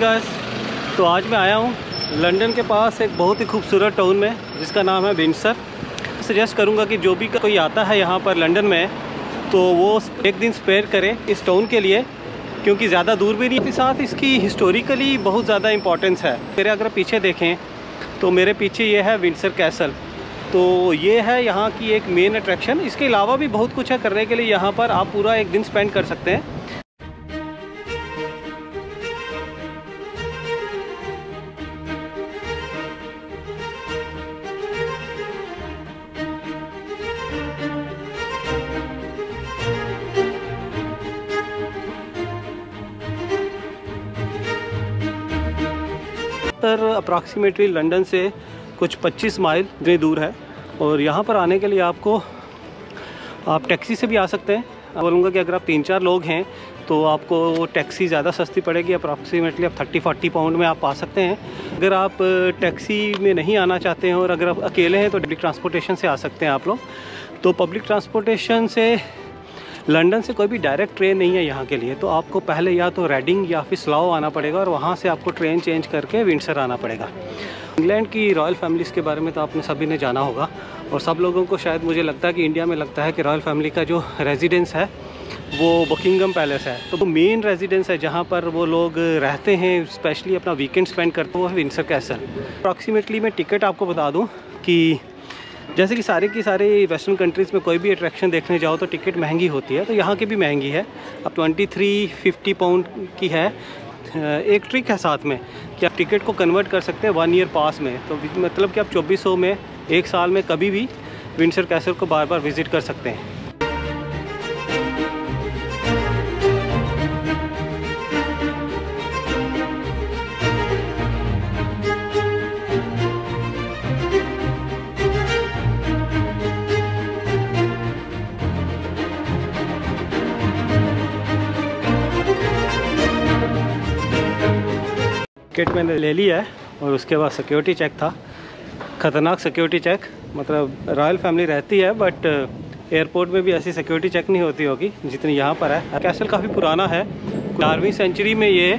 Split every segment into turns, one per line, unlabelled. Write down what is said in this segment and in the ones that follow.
Guys, तो आज मैं आया हूँ लंदन के पास एक बहुत ही खूबसूरत टाउन में जिसका नाम है विंडसर। सजेस्ट करूँगा कि जो भी कोई आता है यहाँ पर लंदन में तो वो एक दिन स्पेयर करे इस टाउन के लिए, क्योंकि ज़्यादा दूर भी नहीं है, साथ इसकी हिस्टोरिकली बहुत ज़्यादा इंपॉर्टेंस है। मेरे अगर पीछे देखें तो मेरे पीछे ये है विंडसर कैसल, तो ये है यहाँ की एक मेन अट्रैक्शन। इसके अलावा भी बहुत कुछ है करने के लिए, यहाँ पर आप पूरा एक दिन स्पेंड कर सकते हैं। अप्रॉक्सीमेटली लंदन से कुछ 25 माइल इतनी दूर है, और यहाँ पर आने के लिए आप टैक्सी से भी आ सकते हैं। बोलूँगा कि अगर आप 3-4 लोग हैं तो आपको टैक्सी ज़्यादा सस्ती पड़ेगी। अप्रॉक्सीमेटली आप 30-40 पाउंड में आप आ सकते हैं। अगर आप टैक्सी में नहीं आना चाहते हैं और अगर आप अकेले हैं तो पब्लिक ट्रांसपोर्टेशन से आ सकते हैं आप लोग। तो पब्लिक ट्रांसपोर्टेशन से लंदन से कोई भी डायरेक्ट ट्रेन नहीं है यहाँ के लिए, तो आपको पहले या तो रेडिंग या फिर स्लाओ आना पड़ेगा और वहाँ से आपको ट्रेन चेंज करके विंडसर आना पड़ेगा। इंग्लैंड की रॉयल फैमिलीज़ के बारे में तो आपने सभी ने जाना होगा, और सब लोगों को शायद मुझे लगता है कि इंडिया में लगता है कि रॉयल फैमिली का जो रेजिडेंस है वो बकिंगम पैलेस है। तो वो मेन रेजिडेंस है जहाँ पर वो लोग रहते हैं, स्पेशली अपना वीकेंड स्पेंड करते हैं, वो है विंडसर कैसल। अप्रॉक्सीमेटली मैं टिकट आपको बता दूँ कि जैसे कि सारे की सारे वेस्टर्न कंट्रीज़ में कोई भी अट्रैक्शन देखने जाओ तो टिकट महंगी होती है, तो यहाँ की भी महंगी है। अब 23-50 पाउंड की है। एक ट्रिक है साथ में कि आप टिकट को कन्वर्ट कर सकते हैं 1 ईयर पास में, तो मतलब कि आप 2400 में 1 साल में कभी भी विंडसर कैसल को बार बार विज़िट कर सकते हैं। टिकट मैंने ले लिया है और उसके बाद सिक्योरिटी चेक था, ख़तरनाक सिक्योरिटी चेक। मतलब रॉयल फैमिली रहती है बट एयरपोर्ट में भी ऐसी सिक्योरिटी चेक नहीं होती होगी जितनी यहाँ पर है। कैसल काफ़ी पुराना है, 12वीं सेंचुरी में ये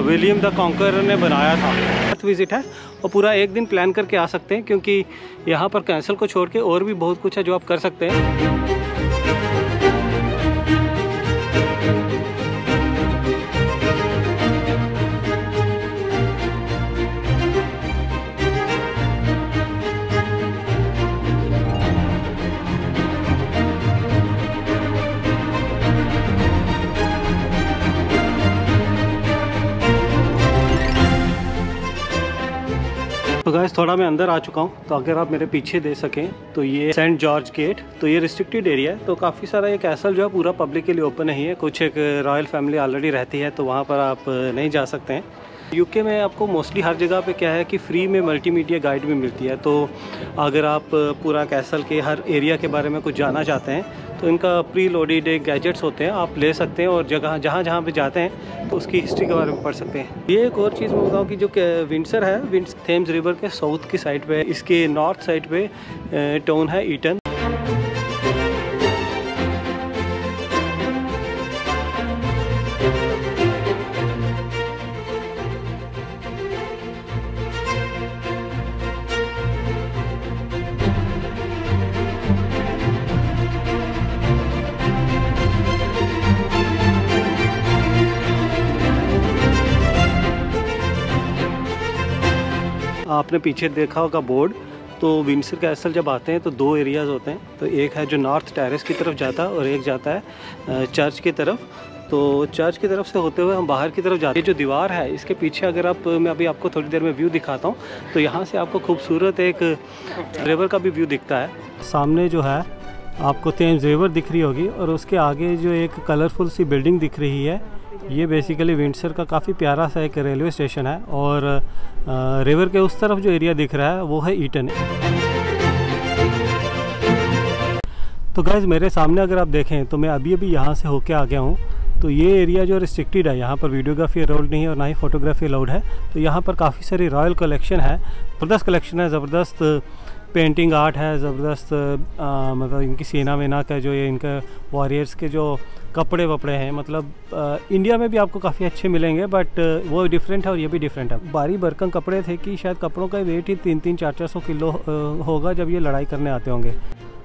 विलियम द कॉन्करर ने बनाया था। फर्स्ट विज़िट है और पूरा एक दिन प्लान करके आ सकते हैं, क्योंकि यहाँ पर कैसल को छोड़ के और भी बहुत कुछ है जो आप कर सकते हैं। तो गाइस, थोड़ा मैं अंदर आ चुका हूँ, तो अगर आप मेरे पीछे दे सकें तो ये सेंट जॉर्ज गेट, तो ये रिस्ट्रिक्टेड एरिया है, तो काफ़ी सारा ये कैसल जो है पूरा पब्लिक के लिए ओपन नहीं है। कुछ एक रॉयल फैमिली ऑलरेडी रहती है तो वहाँ पर आप नहीं जा सकते हैं। यूके में आपको मोस्टली हर जगह पे क्या है कि फ्री में मल्टीमीडिया गाइड भी मिलती है, तो अगर आप पूरा कैसल के हर एरिया के बारे में कुछ जानना चाहते हैं तो इनका प्री लोडेड गैजेट्स होते हैं, आप ले सकते हैं और जहाँ जहाँ पे जाते हैं तो उसकी हिस्ट्री के बारे में पढ़ सकते हैं। ये एक और चीज़ मैं बताऊँ कि जो विंडसर है, थेम्स रिवर के साउथ की साइड पे, इसके नॉर्थ साइड पे टाउन है ईटन। आपने पीछे देखा होगा बोर्ड, तो विंडसर कैसल जब आते हैं तो 2 एरियाज़ होते हैं, तो एक है जो नॉर्थ टेरेस की तरफ जाता है और एक जाता है चर्च की तरफ। तो चर्च की तरफ से होते हुए हम बाहर की तरफ जाते हैं। जो दीवार है इसके पीछे अगर मैं अभी आपको थोड़ी देर में व्यू दिखाता हूँ, तो यहाँ से आपको खूबसूरत एक रिवर का भी व्यू दिखता है। सामने जो है आपको थेम्स रिवर दिख रही होगी, और उसके आगे जो एक कलरफुल सी बिल्डिंग दिख रही है, ये बेसिकली विंडसर का काफ़ी प्यारा सा एक रेलवे स्टेशन है। और रिवर के उस तरफ जो एरिया दिख रहा है वो है ईटन। तो गाइज़, मेरे सामने अगर आप देखें तो मैं अभी यहाँ से होके आ गया हूँ। तो ये एरिया जो रिस्ट्रिक्टेड है, यहाँ पर वीडियोग्राफी अलाउड नहीं है और ना ही फोटोग्राफी अलाउड है। तो यहाँ पर काफ़ी सारी रॉयल कलेक्शन है, ज़बरदस्त कलेक्शन है, ज़बरदस्त पेंटिंग आर्ट है ज़बरदस्त। मतलब इनकी सेना वेना का जो ये इनका वॉरियर्स के जो कपड़े वपड़े हैं, मतलब इंडिया में भी आपको काफ़ी अच्छे मिलेंगे, बट वो डिफरेंट है और ये भी डिफरेंट है। भारी भरकम कपड़े थे कि शायद कपड़ों का वेट ही 300-400 किलो होगा जब ये लड़ाई करने आते होंगे।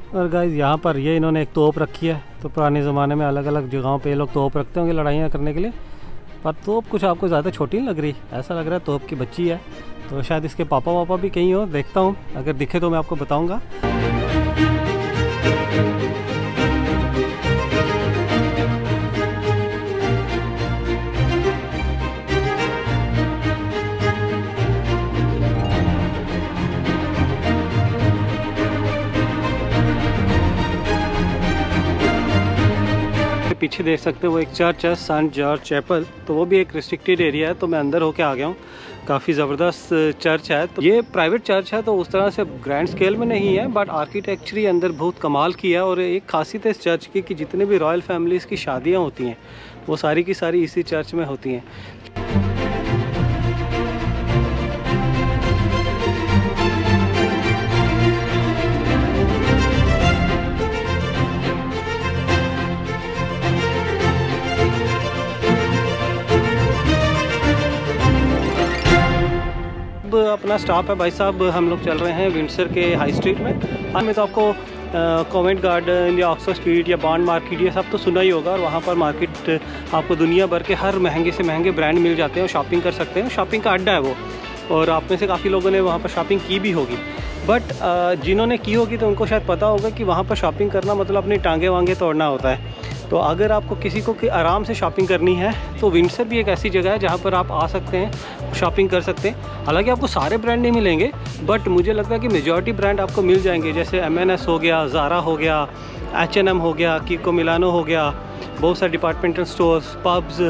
और गाइस यहाँ पर ये इन्होंने एक तोप रखी है। तो पुराने ज़माने में अलग अलग जगहों पे लोग तोप रखते होंगे लड़ाइयाँ करने के लिए, पर तोप कुछ आपको ज़्यादा छोटी नहीं लग रही, ऐसा लग रहा है तोप की बच्ची है। तो शायद इसके पापा वापा भी कहीं हो, देखता हूँ, अगर दिखे तो मैं आपको बताऊँगा। पीछे देख सकते हो वो एक चर्च है, सेंट जॉर्ज चैपल। तो वो भी एक रिस्ट्रिक्टेड एरिया है, तो मैं अंदर होके आ गया हूँ। काफ़ी ज़बरदस्त चर्च है। तो ये प्राइवेट चर्च है, तो उस तरह से ग्रैंड स्केल में नहीं है, बट आर्किटेक्चरी अंदर बहुत कमाल की है। और एक खासियत है इस चर्च की कि जितने भी रॉयल फैमिलीज़ की शादियाँ होती हैं वो सारी की सारी इसी चर्च में होती हैं। अपना स्टॉप है भाई साहब, हम लोग चल रहे हैं विंडसर के हाई स्ट्रीट में। हाँ, मैं तो आपको कॉवेंट गार्डन या ऑक्सफोर्ड स्ट्रीट या बॉन्ड मार्केट ये सब तो सुना ही होगा। और वहाँ पर मार्केट आपको दुनिया भर के हर महंगे से महंगे ब्रांड मिल जाते हैं और शॉपिंग कर सकते हैं। शॉपिंग का अड्डा है वो, और आप में से काफ़ी लोगों ने वहाँ पर शॉपिंग की भी होगी। बट जिन्होंने की होगी तो उनको शायद पता होगा कि वहाँ पर शॉपिंग करना मतलब अपनी टांगे वांगे तोड़ना होता है। तो अगर आपको किसी को आराम से शॉपिंग करनी है तो विंडसर भी एक ऐसी जगह है जहाँ पर आप आ सकते हैं, शॉपिंग कर सकते हैं। हालांकि आपको सारे ब्रांड नहीं मिलेंगे, बट मुझे लगता है कि मेजॉरिटी ब्रांड आपको मिल जाएंगे। जैसे M&S हो गया, ज़ारा हो गया, H&M हो गया, कीको मिलानो हो गया, बहुत सारे departmental stores, pubs,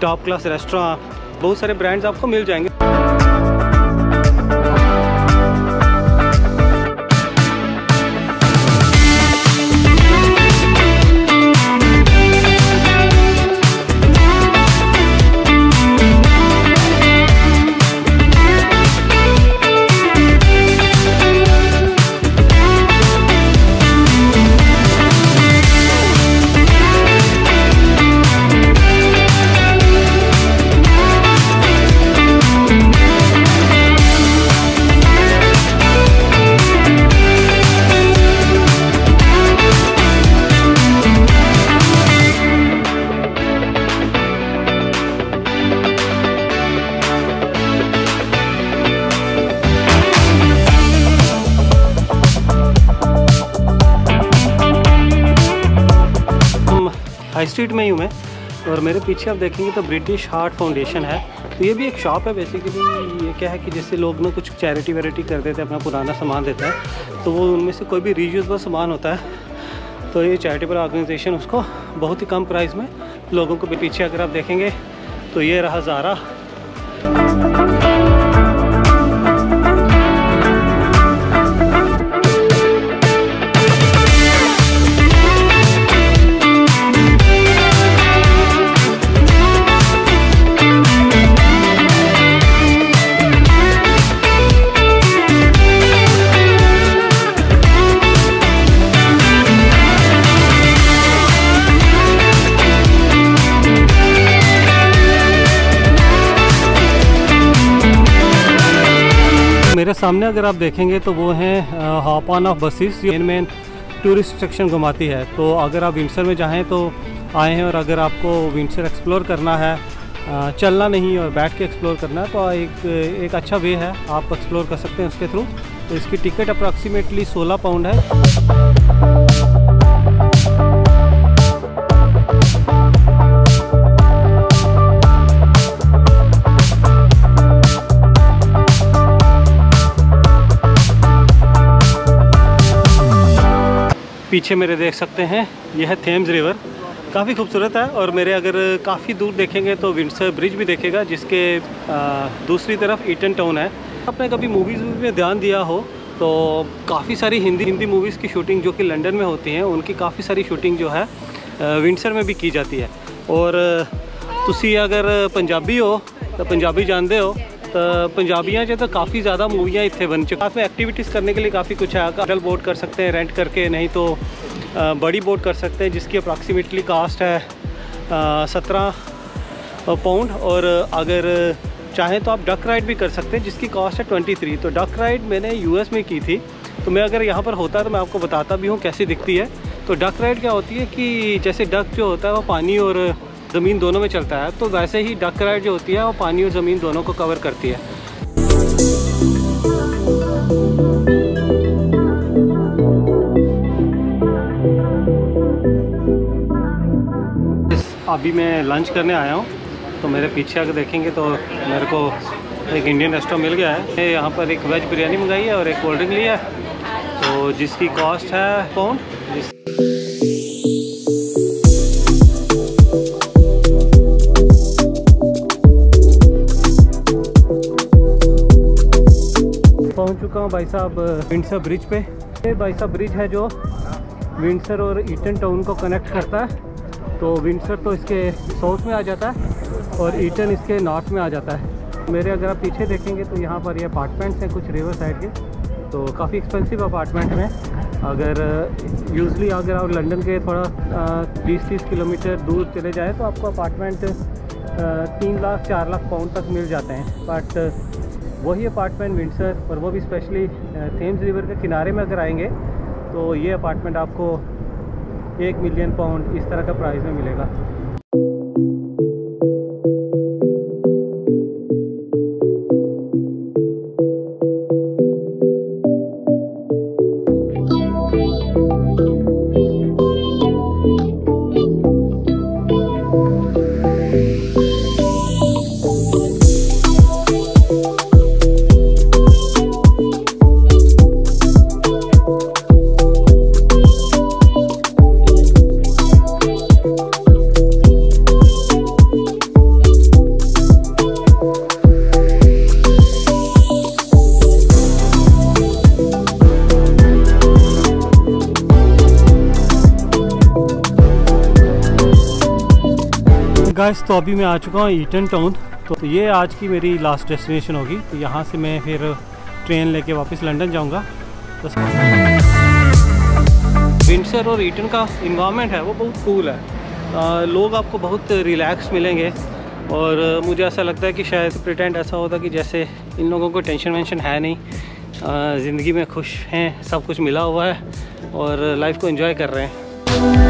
top class restaurant, बहुत सारे ब्रांड्स आपको मिल जाएंगे। हाई स्ट्रीट में ही हूँ मैं, और मेरे पीछे आप देखेंगे तो ब्रिटिश हार्ट फाउंडेशन है। तो ये भी एक शॉप है बेसिकली। ये क्या है कि जैसे लोग ना कुछ चैरिटी वैरिटी कर देते हैं, अपना पुराना सामान देता है, तो वो उनमें से कोई भी रीयूजेबल सामान होता है तो ये चैरिटेबल ऑर्गेनाइजेशन उसको बहुत ही कम प्राइस में लोगों को। पीछे अगर आप देखेंगे तो ये रहा ज़ारा। मेरे सामने अगर आप देखेंगे तो वो हैं hop on off buses, main tourist section घुमाती है। तो अगर आप विंडसर में जाएँ तो आए हैं, और अगर आपको विंडसर एक्सप्लोर करना है, चलना नहीं और बैठ के एक्सप्लोर करना है, तो एक अच्छा वे है, आप एक्सप्लोर कर सकते हैं उसके थ्रू। तो इसकी टिकट अप्रॉक्सीमेटली 16 पाउंड है। पीछे मेरे देख सकते हैं यह है थेम्स रिवर, काफ़ी खूबसूरत है। और मेरे अगर काफ़ी दूर देखेंगे तो विंडसर ब्रिज भी देखेगा, जिसके दूसरी तरफ ईटन टाउन है। आपने कभी मूवीज़ में ध्यान दिया हो तो काफ़ी सारी हिंदी मूवीज़ की शूटिंग जो कि लंदन में होती हैं, उनकी काफ़ी सारी शूटिंग जो है विंडसर में भी की जाती है। और तुसी अगर पंजाबी हो तो पंजाबी जानते हो पंजाबियाँ जो तो काफ़ी ज़्यादा मूवियाँ इतने बन चुकी हैं। एक्टिविटीज़ करने के लिए काफ़ी कुछ है। पैडल बोट कर सकते हैं रेंट करके, नहीं तो बड़ी बोट कर सकते हैं जिसकी अप्रॉक्सीमेटली कास्ट है 17 पाउंड। और अगर चाहें तो आप डक राइड भी कर सकते हैं जिसकी कॉस्ट है 23। तो डक राइड मैंने यूएस में की थी, तो मैं अगर यहाँ पर होता तो मैं आपको बताता भी हूँ कैसी दिखती है। तो डक राइड क्या होती है कि जैसे डक जो होता है वो पानी और ज़मीन दोनों में चलता है, तो वैसे ही डक राइड जो होती है वो पानी और ज़मीन दोनों को कवर करती है। अभी मैं लंच करने आया हूँ, तो मेरे पीछे अगर देखेंगे तो मेरे को एक इंडियन रेस्टोरेंट मिल गया है। यहाँ पर एक वेज बिरयानी मंगाई है और एक कोल्ड ड्रिंक लिया है, तो जिसकी कॉस्ट है £1। पहुँच चुका हूँ भाई साहब विंडसर ब्रिज पे। ये भाई साहब ब्रिज है जो विंडसर और ईटन टाउन को कनेक्ट करता है। तो विंडसर तो इसके साउथ में आ जाता है और ईटन इसके नॉर्थ में आ जाता है। मेरे अगर आप पीछे देखेंगे तो यहाँ पर ये अपार्टमेंट्स हैं कुछ रिवर साइड के, तो काफ़ी एक्सपेंसिव अपार्टमेंट हैं। अगर यूजली अगर आप लंदन के थोड़ा 20-30 किलोमीटर दूर चले जाए तो आपको अपार्टमेंट 3 लाख 4 लाख पाउंड तक मिल जाते हैं। बट वही अपार्टमेंट विंडसर, और वो भी स्पेशली थेम्स रिवर के किनारे में अगर आएंगे तो ये अपार्टमेंट आपको 1 मिलियन पाउंड इस तरह का प्राइस में मिलेगा। गाइस, तो अभी मैं आ चुका हूँ ईटन टाउन। तो ये आज की मेरी लास्ट डेस्टिनेशन होगी। तो यहाँ से मैं फिर ट्रेन लेके वापस लंदन जाऊँगा। तो विंडसर और ईटन का इन्वायरमेंट है वो बहुत कूल है। लोग आपको बहुत रिलैक्स मिलेंगे और मुझे ऐसा लगता है कि शायद प्रिटेंड ऐसा होता कि जैसे इन लोगों को टेंशन वेंशन है नहीं, ज़िंदगी में खुश हैं, सब कुछ मिला हुआ है और लाइफ को एंजॉय कर रहे हैं।